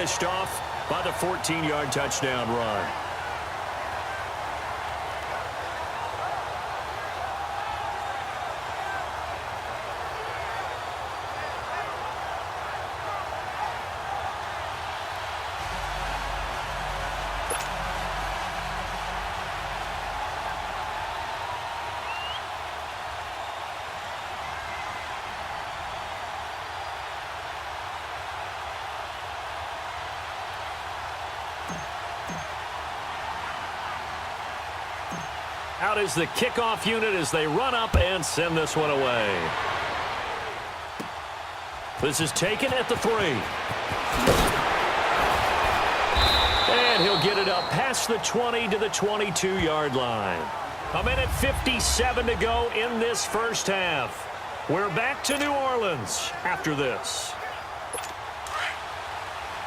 finished off by the 14-yard touchdown run. Out is the kickoff unit as they run up and send this one away. This is taken at the 3. And he'll get it up past the 20 to the 22-yard line. 1:57 to go in this first half. We're back to New Orleans after this.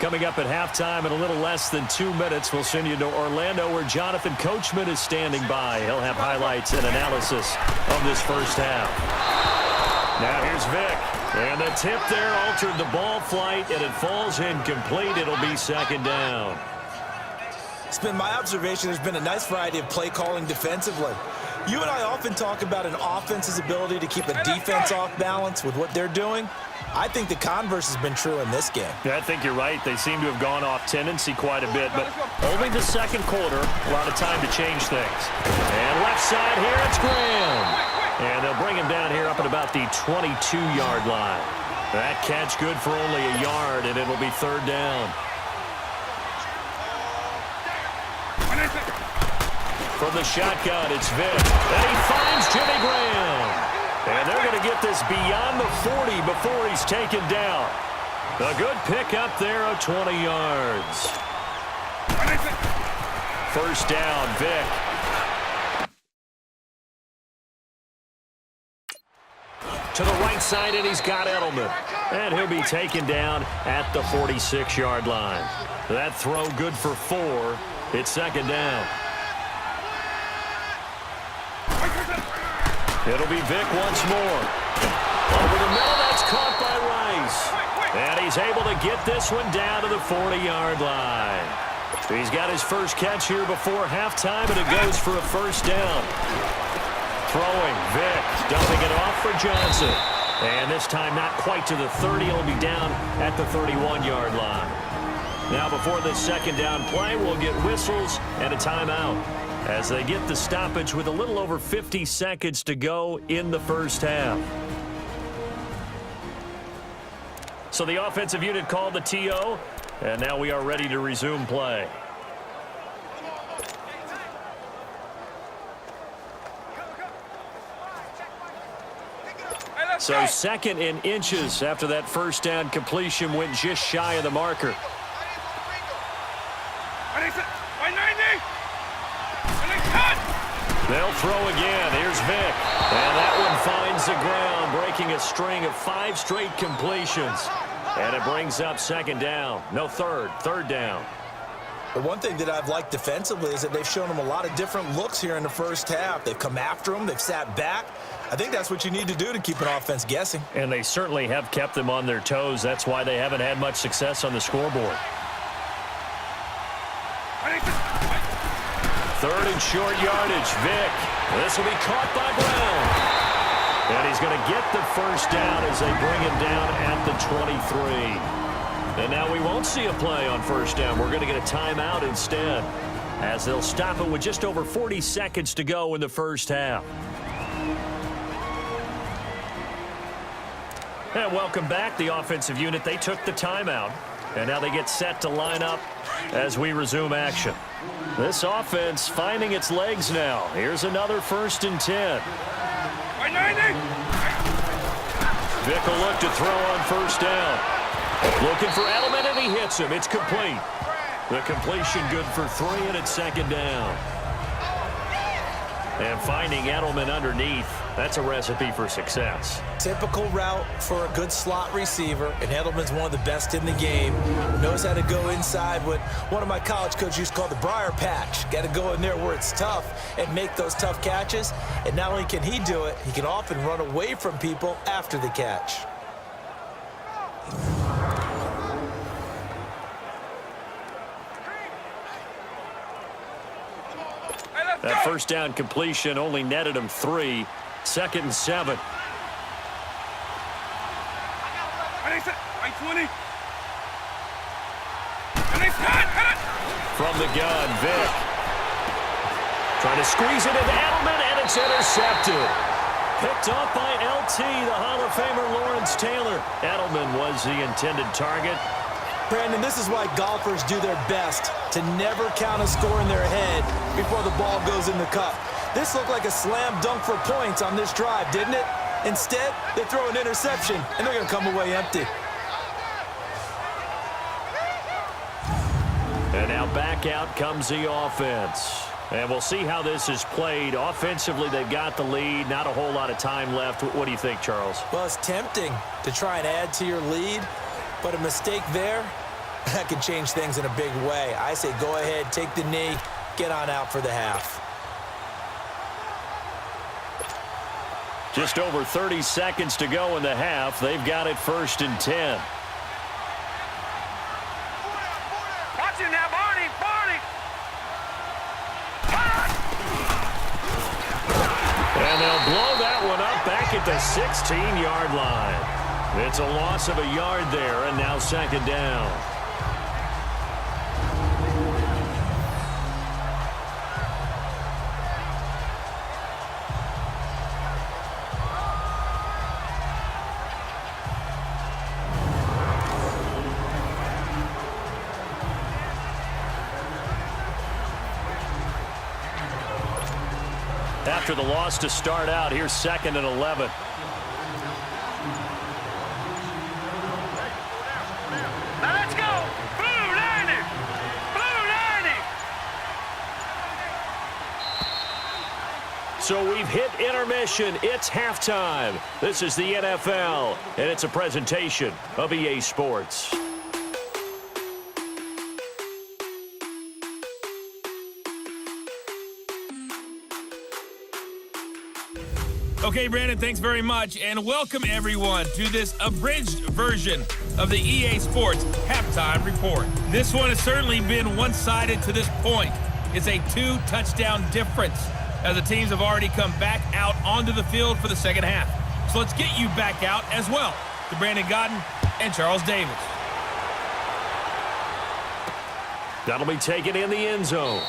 Coming up at halftime in a little less than 2 minutes, we'll send you to Orlando where Jonathan Coachman is standing by. He'll have highlights and analysis of this first half. Now here's Vic. And the tip there altered the ball flight, and it falls incomplete. It'll be second down. It's been my observation there's been a nice variety of play calling defensively. You and I often talk about an offense's ability to keep a defense off balance with what they're doing. I think the converse has been true in this game. Yeah, I think you're right. They seem to have gone off tendency quite a bit, but only the second quarter, a lot of time to change things. And left side here, it's Graham. And they'll bring him down here up at about the 22-yard line. That catch good for only a yard, and it'll be third down. From the shotgun, it's Vic. And he finds Jimmy Graham. And they're going to get this beyond the 40 before he's taken down. A good pickup there of 20 yards. First down, Vic. To the right side, and he's got Edelman. And he'll be taken down at the 46-yard line. That throw good for 4. It's second down. It'll be Vic once more. Over the middle, that's caught by Rice. And he's able to get this one down to the 40-yard line. He's got his first catch here before halftime, and it goes for a first down. Throwing, Vic, dumping it off for Johnson. And this time not quite to the 30. It'll be down at the 31-yard line. Now before this second down play, we'll get whistles and a timeout as they get the stoppage with a little over 50 seconds to go in the first half. So the offensive unit called the TO, and now we are ready to resume play. So second in inches after that first down completion went just shy of the marker. They'll throw again. Here's Vic. And that one finds the ground, breaking a string of 5 straight completions. And it brings up second down. No, third down. The one thing that I've liked defensively is that they've shown them a lot of different looks here in the first half. They've come after them. They've sat back. I think that's what you need to do to keep an offense guessing. And they certainly have kept them on their toes. That's why they haven't had much success on the scoreboard. Third and short yardage, Vic. This will be caught by Brown. And he's going to get the first down as they bring him down at the 23. And now we won't see a play on first down. We're going to get a timeout instead, as they'll stop it with just over 40 seconds to go in the first half. And welcome back, the offensive unit. They took the timeout, and now they get set to line up as we resume action. This offense finding its legs now. Here's another 1st and 10. Vic will look to throw on first down. Looking for Edelman, and he hits him. It's complete. The completion good for 3, and it's second down. And finding Edelman underneath, that's a recipe for success. Typical route for a good slot receiver, and Edelman's one of the best in the game. Knows how to go inside what one of my college coaches used to call the briar patch. Got to go in there where it's tough and make those tough catches. And not only can he do it, he can often run away from people after the catch. That first down completion only netted him 3. 2nd and 7. From the gun, Vick. Trying to squeeze it into Edelman, and it's intercepted. Picked off by LT, the Hall of Famer Lawrence Taylor. Edelman was the intended target. Brandon, this is why golfers do their best to never count a score in their head before the ball goes in the cup. This looked like a slam dunk for points on this drive, didn't it? Instead, they throw an interception, and they're going to come away empty. And now back out comes the offense. And we'll see how this is played. Offensively, they've got the lead. Not a whole lot of time left. What do you think, Charles? Well, it's tempting to try and add to your lead, but a mistake there, that can change things in a big way. I say go ahead, take the knee, get on out for the half. Just over 30 seconds to go in the half. They've got it 1st and 10. Watch it now, Barney! And they'll blow that one up back at the 16-yard line. It's a loss of a yard there, and now 2nd down. After the loss to start out, here's 2nd and 11. Now let's go! Blue 90! Blue 90! So we've hit intermission. It's halftime. This is the NFL, and it's a presentation of EA Sports. Okay, Brandon, thanks very much, and welcome everyone to this abridged version of the EA Sports Halftime Report. This one has certainly been one-sided to this point. It's a 2-touchdown difference as the teams have already come back out onto the field for the second half. So let's get you back out as well to Brandon Godden and Charles Davis. That'll be taken in the end zone.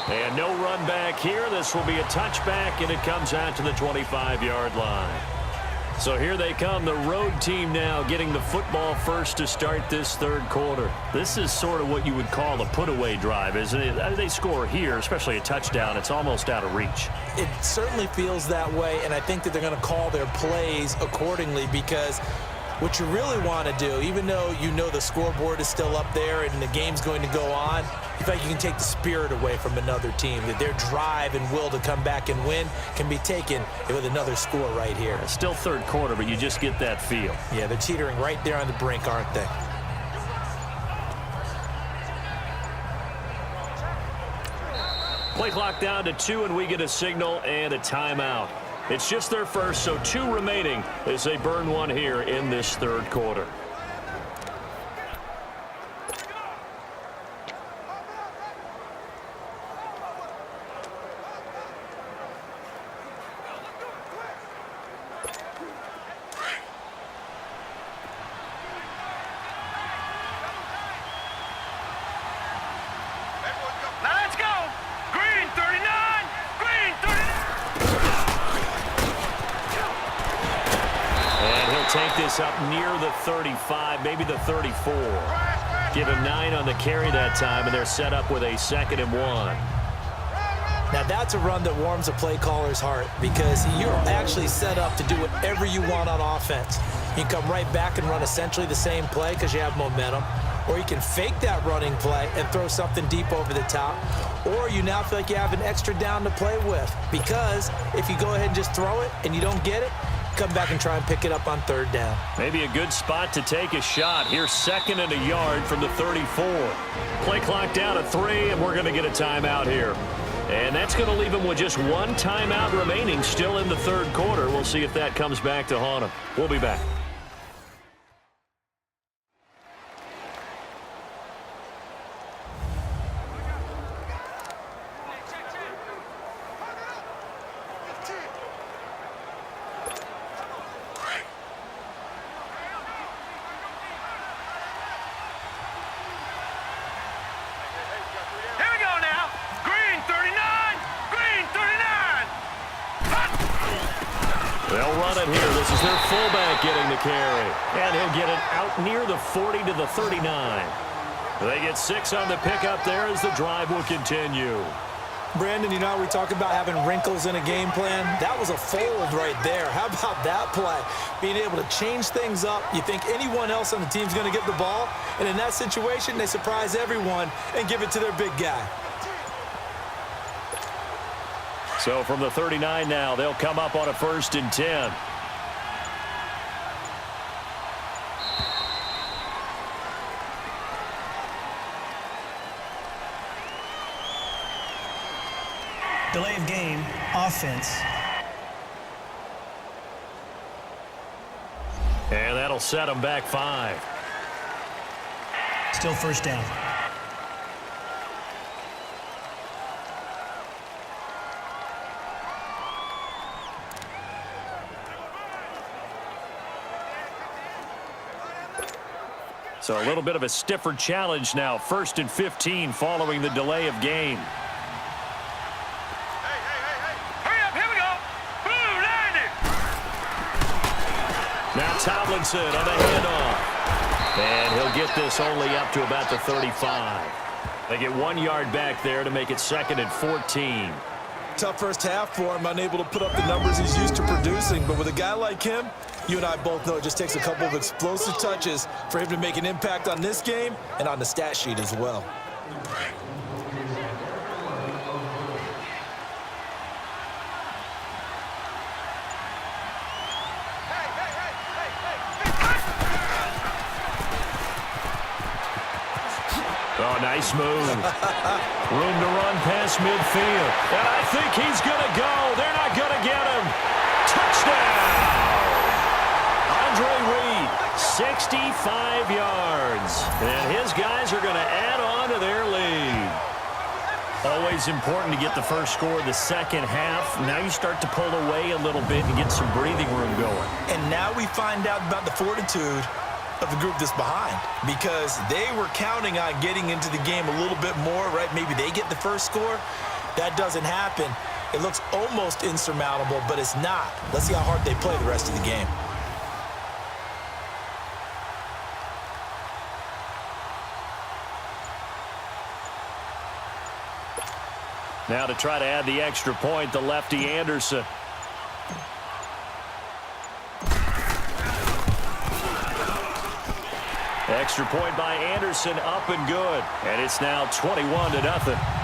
And no run back here. This will be a touchback, and it comes out to the 25-yard line. So here they come, the road team now getting the football first to start this 3rd quarter. This is sort of what you would call a put-away drive, isn't it? They score here, especially a touchdown. It's almost out of reach. It certainly feels that way, and I think that they're going to call their plays accordingly because what you really want to do, even though you know the scoreboard is still up there and the game's going to go on, in fact, you can take the spirit away from another team, that their drive and will to come back and win can be taken with another score right here. It's still 3rd quarter, but you just get that feel. Yeah, they're teetering right there on the brink, aren't they? Play clock down to 2, and we get a signal and a timeout. It's just their first, so 2 remaining as they burn one here in this 3rd quarter. Now let's go! Green 39! Green 39! And he'll take this up near the 35, maybe the 34. Give him 9 on the carry that time, and they're set up with a 2nd and 1. Now that's a run that warms a play caller's heart because you're actually set up to do whatever you want on offense. You can come right back and run essentially the same play because you have momentum, or you can fake that running play and throw something deep over the top, or you now feel like you have an extra down to play with because if you go ahead and just throw it and you don't get it, come back and try and pick it up on 3rd down. Maybe a good spot to take a shot. Here's 2nd and a yard from the 34. Play clock down to 3, and we're going to get a timeout here. And that's going to leave him with just 1 timeout remaining still in the 3rd quarter. We'll see if that comes back to haunt him. We'll be back. run it here. This is their fullback getting the carry. And he'll get it out near the 40 to the 39. They get 6 on the pickup there as the drive will continue. Brandon, you know how we talk about having wrinkles in a game plan? That was a fold right there. How about that play? Being able to change things up. You think anyone else on the team's going to get the ball, and in that situation, they surprise everyone and give it to their big guy. So from the 39 now, they'll come up on a 1st and 10. Delay of game, offense. And that'll set them back 5. Still first down. So a little bit of a stiffer challenge now. 1st and 15 following the delay of game. Now Tomlinson on the handoff. And he'll get this only up to about the 35. They get 1 yard back there to make it 2nd and 14. Tough first half for him, unable to put up the numbers he's used to producing. But with a guy like him, you and I both know it just takes a couple of explosive touches for him to make an impact on this game and on the stat sheet as well. Oh, nice move. Room to run past midfield. And I think he's going to go. They're not going to get him. Touchdown! Andre Reed, 65 yards. And his guys are going to add on to their lead. Always important to get the first score of the second half. Now you start to pull away a little bit and get some breathing room going. And now we find out about the fortitude of the group that's behind, because they were counting on getting into the game a little bit more, right? Maybe they get the first score. That doesn't happen. It looks almost insurmountable, but it's not. Let's see how hard they play the rest of the game. Now to try to add the extra point, the lefty Anderson. Extra point by Anderson, up and good. And it's now 21-0.